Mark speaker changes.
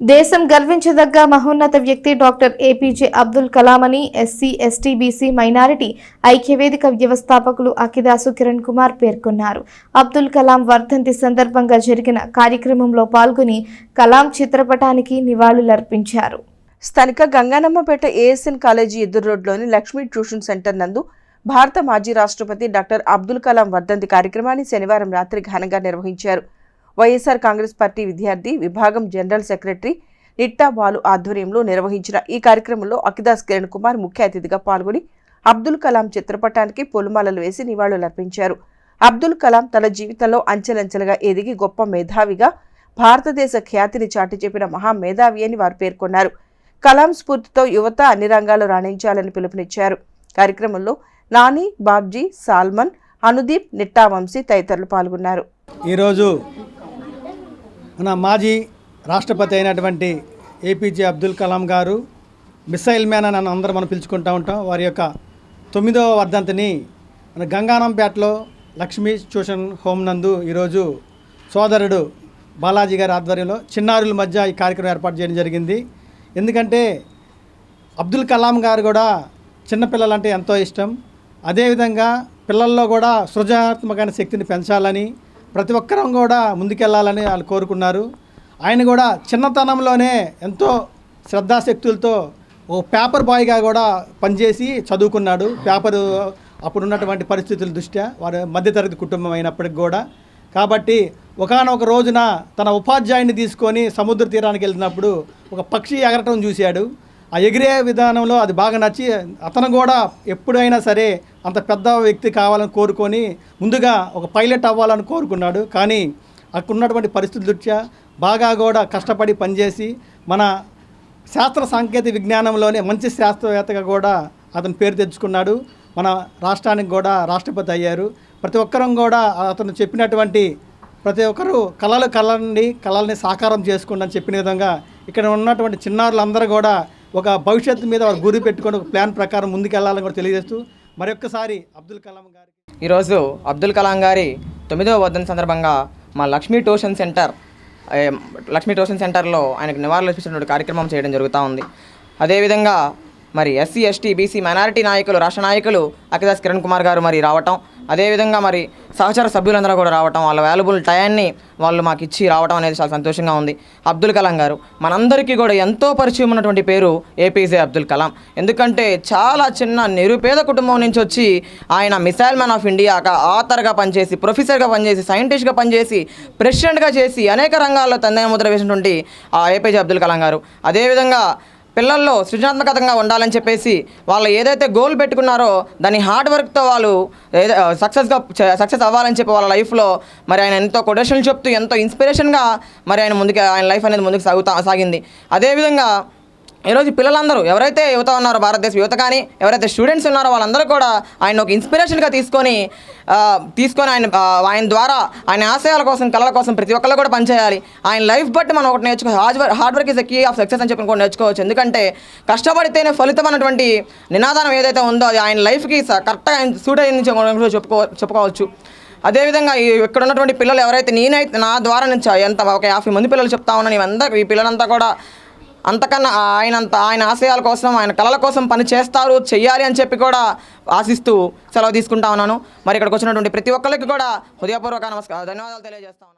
Speaker 1: దేశం గర్వించదగ్గ మహోన్నత వ్యక్తి డాక్టర్ ఏపీజే అబ్దుల్ కలాం అని ఎస్సీ ఎస్టీ బీసీ మైనారిటీ ఐక్యవేదిక వ్యవస్థాపకులు అకిదాసు కిరణ్ కుమార్ పేర్కొన్నారు. అబ్దుల్ కలాం వర్ధంతి సందర్భంగా జరిగిన కార్యక్రమంలో పాల్గొని కలాం చిత్రపటానికి నివాళులర్పించారు.
Speaker 2: స్థానిక గంగానమ్మపేట ఏఎస్ఎన్ కాలేజీ ఎదురు రోడ్లోని లక్ష్మీ ట్యూషన్ సెంటర్ నందు భారత మాజీ రాష్ట్రపతి డాక్టర్ అబ్దుల్ కలాం వర్ధంతి కార్యక్రమాన్ని శనివారం రాత్రి ఘనంగా నిర్వహించారు. వైఎస్ఆర్ కాంగ్రెస్ పార్టీ విద్యార్థి విభాగం జనరల్ సెక్రటరీ నిట్టా బాలు ఆధ్వర్యంలో నిర్వహించిన ఈ కార్యక్రమంలో అకిదాస్ కిరణ్ కుమార్ ముఖ్య అతిథిగా పాల్గొని అబ్దుల్ కలాం చిత్రపటానికి పూలమాలలు వేసి నివాళులర్పించారు. అబ్దుల్ కలాం తన జీవితంలో అంచెలంచెలుగా ఎదిగి గొప్ప మేధావిగా భారతదేశ ఖ్యాతిని చాటి చెప్పిన మహామేధావి అని వారు పేర్కొన్నారు. కలాం స్ఫూర్తితో యువత అన్ని రంగాల్లో రాణించాలని పిలుపునిచ్చారు. కార్యక్రమంలో నాని, బాబ్జీ, సాల్మన్, అనుదీప్, నిట్టా వంశీ తదితరులు పాల్గొన్నారు.
Speaker 3: ఈరోజు మన మాజీ రాష్ట్రపతి అయినటువంటి ఏపీజే అబ్దుల్ కలాం గారు మిసైల్ మ్యాన్ అని అందరూ మనం పిలుచుకుంటూ ఉంటాం. వారి యొక్క 9వ వర్ధంతిని మన గంగానంపేటలో లక్ష్మీ ట్యూషన్ హోమ్ నందు ఈరోజు సోదరుడు బాలాజీ గారి ఆధ్వర్యంలో చిన్నారుల మధ్య ఈ కార్యక్రమం ఏర్పాటు చేయడం జరిగింది. ఎందుకంటే అబ్దుల్ కలాం గారు కూడా చిన్నపిల్లలంటే ఎంతో ఇష్టం. అదేవిధంగా పిల్లల్లో కూడా సృజనాత్మకమైన శక్తిని పెంచాలని, ప్రతి ఒక్కరం కూడా ముందుకెళ్లాలని వాళ్ళు కోరుకున్నారు. ఆయన కూడా చిన్నతనంలోనే ఎంతో శ్రద్ధాశక్తులతో ఓ పేపర్ బాయ్గా కూడా పనిచేసి చదువుకున్నాడు. పేపరు అప్పుడున్నటువంటి పరిస్థితుల దృష్ట్యా వారు మధ్యతరగతి కుటుంబం అయినప్పటికి కూడా. కాబట్టి ఒకానొక రోజున తన ఉపాధ్యాయుని తీసుకొని సముద్ర తీరానికి వెళ్తున్నప్పుడు ఒక పక్షి ఎగరటం చూశాడు. ఆ ఎగిరే విధానంలో అది బాగా నచ్చి అతను కూడా ఎప్పుడైనా సరే అంత పెద్ద వ్యక్తి కావాలని కోరుకొని ముందుగా ఒక పైలట్ అవ్వాలని కోరుకున్నాడు. కానీ అక్కడ ఉన్నటువంటి పరిస్థితుల దృష్ట్యా బాగా కూడా కష్టపడి పనిచేసి మన శాస్త్ర సాంకేతిక విజ్ఞానంలోనే మంచి శాస్త్రవేత్తగా కూడా అతను పేరు తెచ్చుకున్నాడు. మన రాష్ట్రానికి కూడా రాష్ట్రపతి అయ్యారు. ప్రతి ఒక్కరం కూడా అతను చెప్పినటువంటి ప్రతి ఒక్కరూ కళల్ని సాకారం చేసుకోండి అని చెప్పిన విధంగా ఇక్కడ ఉన్నటువంటి చిన్నారులందరూ కూడా ఒక భవిష్యత్తు మీద వారు గురి పెట్టుకొని ఒక ప్లాన్ ప్రకారం ముందుకెళ్లాలని కూడా తెలియజేస్తూ మరొక్కసారి అబ్దుల్ కలాం గారికి
Speaker 4: ఈరోజు అబ్దుల్ కలాం గారి 9వ వర్ధంతి సందర్భంగా మా లక్ష్మీ ట్యూషన్ సెంటర్లో ఆయనకు నివాళులర్పించినటువంటి కార్యక్రమం చేయడం జరుగుతూ ఉంది. అదేవిధంగా మరి ఎస్సీ ఎస్టీ బీసీ మైనారిటీ నాయకులు, రాష్ట్ర నాయకులు అకిదాస్ కిరణ్ కుమార్ గారు మరి రావటం, అదేవిధంగా మరి సహచర సభ్యులందరూ కూడా రావటం, వాళ్ళ వాల్యుబుల్ టయాన్ని వాళ్ళు మాకు ఇచ్చి రావటం అనేది చాలా సంతోషంగా ఉంది. అబ్దుల్ కలాం గారు మనందరికీ కూడా ఎంతో పరిచయం ఉన్నటువంటి పేరు ఏపీజే అబ్దుల్ కలాం. ఎందుకంటే చాలా చిన్న నిరుపేద కుటుంబం నుంచి వచ్చి ఆయన మిసైల్ మ్యాన్ ఆఫ్ ఇండియాగా ఆథర్గా పనిచేసి, ప్రొఫెసర్గా పనిచేసి, సైంటిస్ట్గా పనిచేసి, ప్రెసిడెంట్గా చేసి అనేక రంగాల్లో తనదైన ముద్ర వేసినటువంటి ఆ ఏపీజే అబ్దుల్ కలాం గారు. అదేవిధంగా పిల్లల్లో సృజనాత్మకంగా ఉండాలని చెప్పేసి వాళ్ళు ఏదైతే గోల్ పెట్టుకున్నారో దాన్ని హార్డ్ వర్క్తో వాళ్ళు సక్సెస్ అవ్వాలని చెప్పి వాళ్ళ లైఫ్లో మరి ఆయన ఎంతో కొటేషన్లు చెప్తూ ఎంతో ఇన్స్పిరేషన్గా మరి ఆయన లైఫ్ అనేది ముందుకు సాగింది. అదేవిధంగా ఈరోజు పిల్లలందరూ ఎవరైతే యువత ఉన్నారో, భారతదేశ యువత కానీ ఎవరైతే స్టూడెంట్స్ ఉన్నారో వాళ్ళందరూ కూడా ఆయన ఒక ఇన్స్పిరేషన్గా తీసుకొని ఆయన ద్వారా ఆయన ఆశయాల కోసం, కళల కోసం ప్రతి ఒక్కళ్ళు కూడా పనిచేయాలి. ఆయన లైఫ్ బట్టి మనం ఒకటి hard work is the key of success అని చెప్పి కూడా నేర్చుకోవచ్చు. ఎందుకంటే కష్టపడితేనే ఫలితం అన్నటువంటి నినాదం ఏదైతే ఉందో అది ఆయన లైఫ్కి కరెక్ట్గా సూట్ అయ్యింది చెప్పుకోవచ్చు. అదేవిధంగా ఇక్కడ ఉన్నటువంటి పిల్లలు ఎవరైతే నా ద్వారా నుంచి ఒక 50 మంది పిల్లలు చెప్తా ఉన్నాను, ఈ పిల్లలంతా కూడా అంతకన్నా ఆయన ఆశయాల కోసం, ఆయన కళల కోసం పని చెయ్యాలి అని చెప్పి కూడా ఆశిస్తూ సెలవు తీసుకుంటా ఉన్నాను. మరి ఇక్కడికి వచ్చినటువంటి ప్రతి ఒక్కరికి కూడా హృదయపూర్వక ధన్యవాదాలు తెలియజేస్తా ఉన్నాను.